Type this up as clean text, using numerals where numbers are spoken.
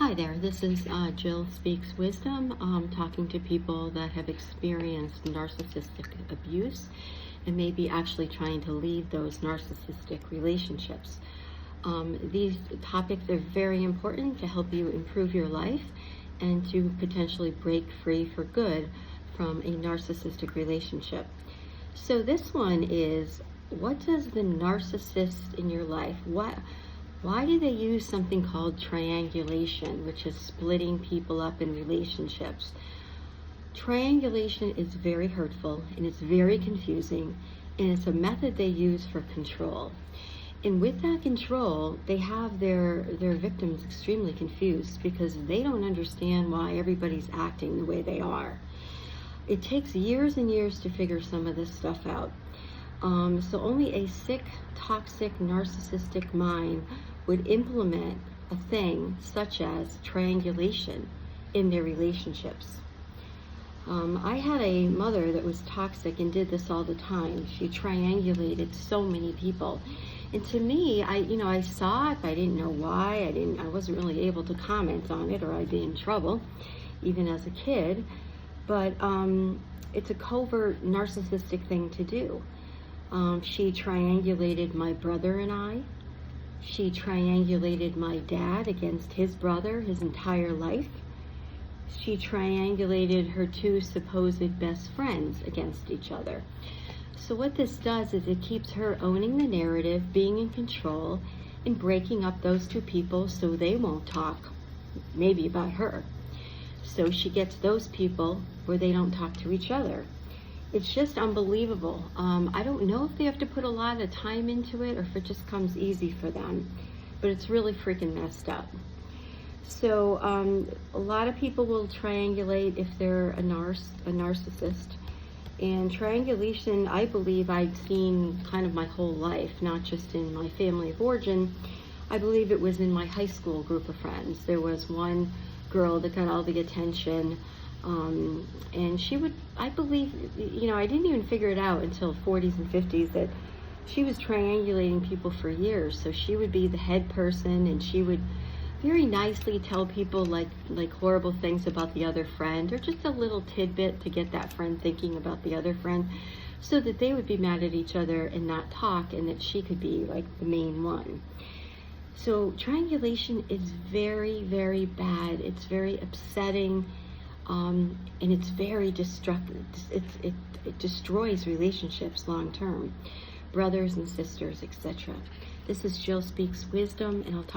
Hi there, this is Jill Speaks Wisdom, talking to people that have experienced narcissistic abuse and maybe actually trying to leave those narcissistic relationships. These topics are very important to help you improve your life and to potentially break free for good from a narcissistic relationship. So this one is, what does the narcissist in your life, why do they use something called triangulation, which is splitting people up in relationships? Triangulation is very hurtful and it's very confusing, and it's a method they use for control. And with that control, they have their victims extremely confused because they don't understand why everybody's acting the way they are. It takes years and years to figure some of this stuff out. So only a sick, toxic, narcissistic mind would implement a thing such as triangulation in their relationships. I had a mother that was toxic and did this all the time. She triangulated so many people. And to me, I saw it, but I didn't know why. I wasn't really able to comment on it, or I'd be in trouble, even as a kid. But it's a covert narcissistic thing to do. She triangulated my brother and I. She triangulated my dad against his brother his entire life. She triangulated her two supposed best friends against each other. So what this does is it keeps her owning the narrative, being in control, and breaking up those two people so they won't talk, maybe about her. So she gets those people where they don't talk to each other. It's just unbelievable. I don't know if they have to put a lot of time into it or if it just comes easy for them, but it's really freaking messed up. So a lot of people will triangulate if they're a narcissist. And triangulation, I believe I've seen kind of my whole life, not just in my family of origin. I believe it was in my high school group of friends. There was one girl that got all the attention. And she would, I believe, I didn't even figure it out until 40s and 50s that she was triangulating people for years. So she would be the head person, and she would very nicely tell people like horrible things about the other friend, or just a little tidbit to get that friend thinking about the other friend, so that they would be mad at each other and not talk, and that she could be like the main one. So triangulation is very, very bad. It's very upsetting. And it's very destructive. It destroys relationships long term, brothers and sisters, etc. This is Jill Speaks Wisdom, and I'll talk